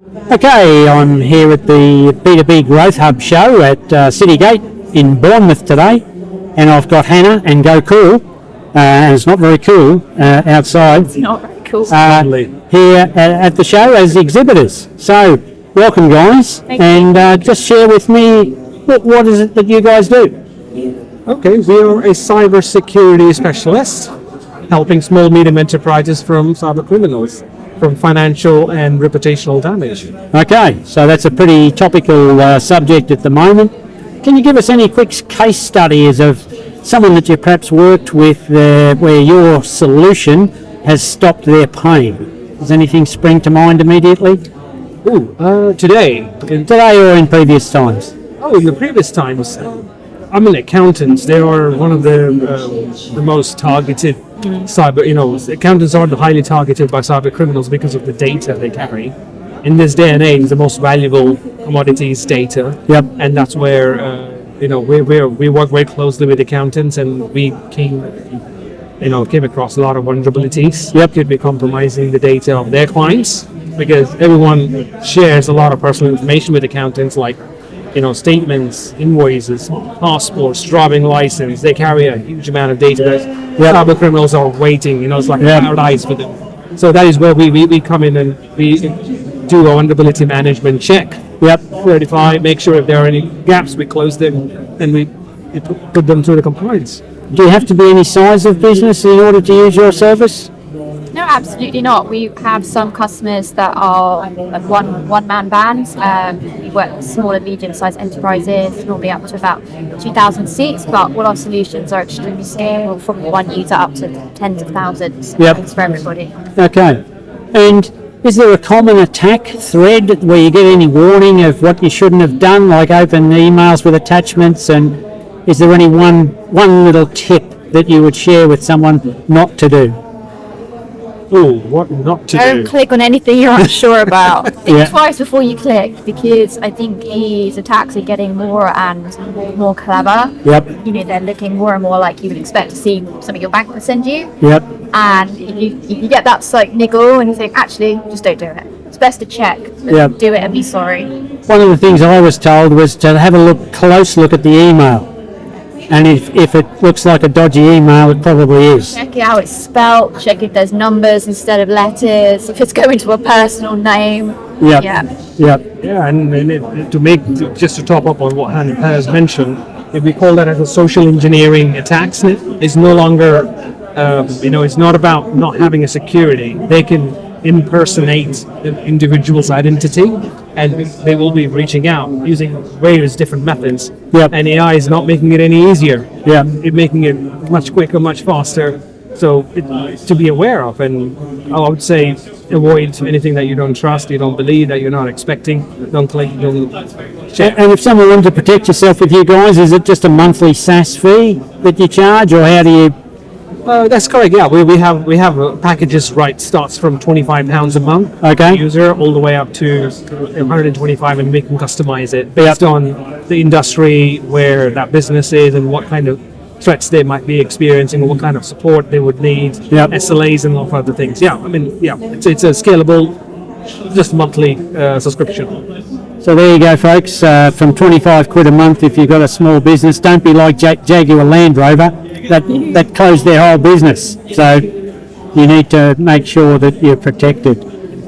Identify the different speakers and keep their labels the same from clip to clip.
Speaker 1: Okay, I'm here at the B2B Growth Hub show at CityGate in Bournemouth today, and I've got Hannah and Gokul, and it's not very cool outside.
Speaker 2: It's not very cool.
Speaker 1: Here at the show as exhibitors. So, welcome guys, and just share with me what is it that you guys do?
Speaker 3: Okay, we are a cybersecurity specialist, helping small medium enterprises from cyber criminals, from financial and reputational damage.
Speaker 1: Okay, so that's a pretty topical subject at the moment. Can you give us any quick case studies of someone that you perhaps worked with where your solution has stopped their pain? Does anything spring to mind immediately?
Speaker 3: Today,
Speaker 1: Today or in previous times?
Speaker 3: in the previous times, I'm an accountant. They are one of the most targeted cyber. Accountants are highly targeted by cyber criminals because of the data they carry. In this day and age, the most valuable commodity is data.
Speaker 1: Yep.
Speaker 3: And that's where we work very closely with accountants, and we came across a lot of vulnerabilities.
Speaker 1: Yep.
Speaker 3: Could be compromising the data of their clients, because everyone shares a lot of personal information with accountants, like statements, invoices, passports, driving license. They carry a huge amount of data that cyber criminals are waiting. It's like paradise for them. So that is where we come in and we do a vulnerability management check. Verify, make sure if there are any gaps, we close them, and we put them through the compliance.
Speaker 1: Do you have to be any size of business in order to use your service?
Speaker 2: No, absolutely not. We have some customers that are like one-man bands. We work with small and medium-sized enterprises, normally up to about 2,000 seats, but all our solutions are extremely scalable, from one user up to tens of thousands. It's for everybody.
Speaker 1: Okay. And is there a common attack thread where you get any warning of what you shouldn't have done, like open emails with attachments? And is there any one little tip that you would share with someone not to do?
Speaker 3: What not to do?
Speaker 2: Don't click on anything you're unsure about. Think twice before you click, because I think these attacks are getting more and more clever. They're looking more and more like you would expect to see some of your bank would send you. And if you get that slight niggle and you think, actually, just don't do it. It's best to check. Do it and be sorry.
Speaker 1: One of the things I was told was to have a close look at the email. And if it looks like a dodgy email, it probably is.
Speaker 2: Check how it's spelt, check if there's numbers instead of letters, if it's going to a personal name.
Speaker 3: And to top up on what Hannah has mentioned, if we call that as a social engineering attacks, it's no longer, it's not about not having a security. They can impersonate the individual's identity, and they will be reaching out using various different methods. And AI is not making it any easier. It's making it much quicker, much faster. So to be aware of, and I would say avoid anything that you don't trust, you don't believe, that you're not expecting. Don't click, don't check.
Speaker 1: And if someone wanted to protect yourself with you guys, is it just a monthly SaaS fee that you charge, or how do you?
Speaker 3: That's correct. Yeah, we have packages. Starts from £25 a month.
Speaker 1: Okay.
Speaker 3: User all the way up to 125, and we can customize it based on the industry where that business is and what kind of threats they might be experiencing, or what kind of support they would need, SLAs and all of other things. It's a scalable, just monthly subscription.
Speaker 1: So there you go, folks. From 25 quid a month, if you've got a small business, don't be like Jaguar Land Rover that closed their whole business. So you need to make sure that you're protected.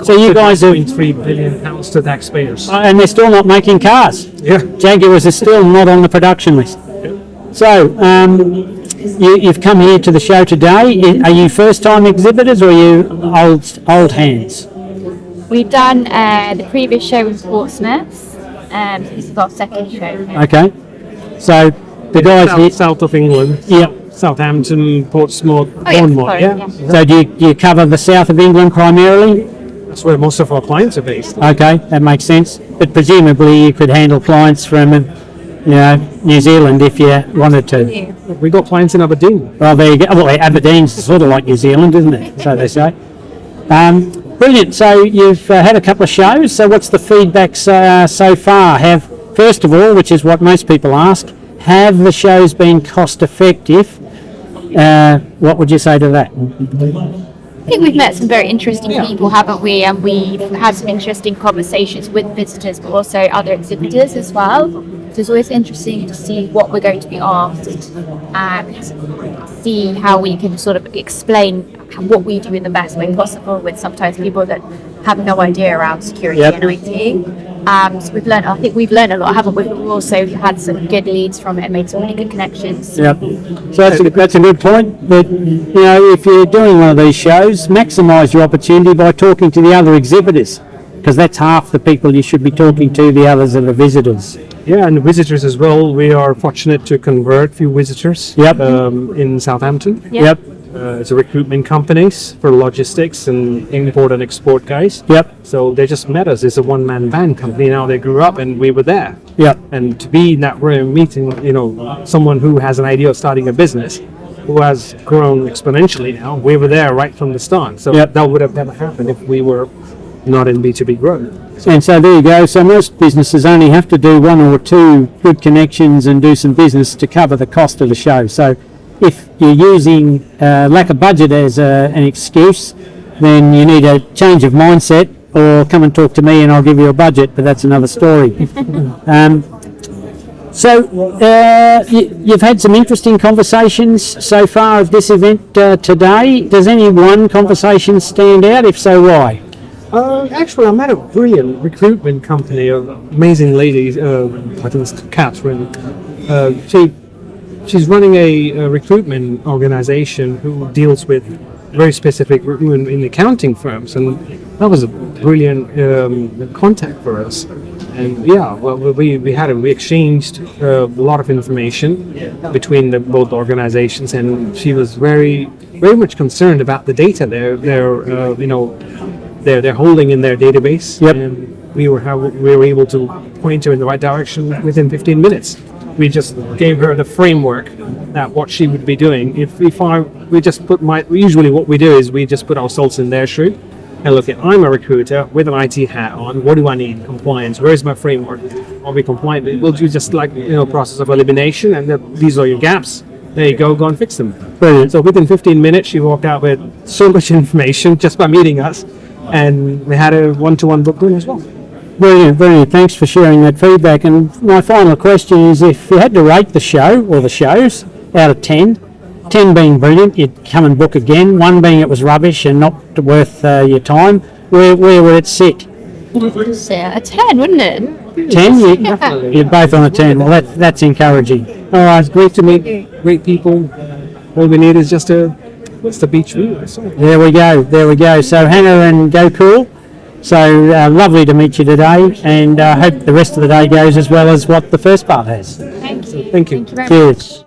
Speaker 1: So you guys are
Speaker 3: £3 billion to taxpayers,
Speaker 1: and they're still not making cars. Jaguars are still not on the production list. So you've come here to the show today. Are you first-time exhibitors, or are you old hands?
Speaker 2: We've done the previous show in Portsmouth, this is our second show.
Speaker 1: Okay. So the guys
Speaker 3: south of England. Southampton, Portsmouth, Bournemouth.
Speaker 1: So do you cover the south of England primarily?
Speaker 3: That's where most of our clients are based.
Speaker 1: Okay, that makes sense. But presumably you could handle clients from New Zealand if you wanted to.
Speaker 3: We got clients in Aberdeen.
Speaker 1: Well, there you go. Well, Aberdeen's sort of like New Zealand, isn't it? So they say. Brilliant. So you've had a couple of shows. So what's the feedback so far? First of all, which is what most people ask, have the shows been cost effective? What would you say to that?
Speaker 2: I think we've met some very interesting people, haven't we? And we've had some interesting conversations with visitors, but also other exhibitors as well. So it's always interesting to see what we're going to be asked and see how we can sort of explain what we do in the best way possible with sometimes people that have no idea around security and IT. So I think we've learned a lot, haven't we? But we've also had some good leads from it and made some really good connections.
Speaker 1: Yep. So that's a good point. But if you're doing one of these shows, maximise your opportunity by talking to the other exhibitors, because that's half the people you should be talking to. The others are the visitors.
Speaker 3: Yeah, and visitors as well. We are fortunate to convert a few visitors.
Speaker 1: Yep.
Speaker 3: In Southampton.
Speaker 1: Yep.
Speaker 3: It's a recruitment companies for logistics and import and export guys.
Speaker 1: Yep.
Speaker 3: So they just met us. It's a one-man band company now. They grew up and we were there.
Speaker 1: Yep.
Speaker 3: And to be in that room meeting, someone who has an idea of starting a business, who has grown exponentially now, we were there right from the start. So that would have never happened if we were not in B2B Growth.
Speaker 1: And so there you go. So most businesses only have to do one or two good connections and do some business to cover the cost of the show. So if you're using lack of budget as an excuse, then you need a change of mindset, or come and talk to me and I'll give you a budget, but that's another story. You've had some interesting conversations so far at this event today. Does any one conversation stand out? If so, why?
Speaker 3: Actually, I met a brilliant recruitment company, an amazing lady, I think it's Catherine. She's running a recruitment organization who deals with very specific recruitment in accounting firms, and that was a brilliant contact for us. And we exchanged a lot of information between both organizations, and she was very much concerned about the data they're holding in their database.
Speaker 1: Yep.
Speaker 3: And we were able to point her in the right direction within 15 minutes. We just gave her the framework that what she would be doing. Usually what we do is we just put ourselves in their shoe and look at, I'm a recruiter with an IT hat on. What do I need? Compliance. Where's my framework? Are we compliant? We'll do just process of elimination, and these are your gaps. There you go and fix them.
Speaker 1: Brilliant.
Speaker 3: So within 15 minutes, she walked out with so much information just by meeting us, and we had a one-to-one booked in as well.
Speaker 1: Brilliant. Thanks for sharing that feedback. And my final question is, if you had to rate the show or the shows out of 10, 10 being brilliant, you'd come and book again, 1 being it was rubbish and not worth your time, where would it sit?
Speaker 2: Yeah, a 10, wouldn't it?
Speaker 1: 10? You're both on a 10. Well, that's encouraging.
Speaker 3: All right, it's great to meet great people. All we need is just the beach view.
Speaker 1: There we go. So Hannah and Gokul, so lovely to meet you today, and I hope the rest of the day goes as well as what the first part has.
Speaker 2: Thank you.
Speaker 3: Thank you.
Speaker 2: Thank you very much.
Speaker 1: Cheers.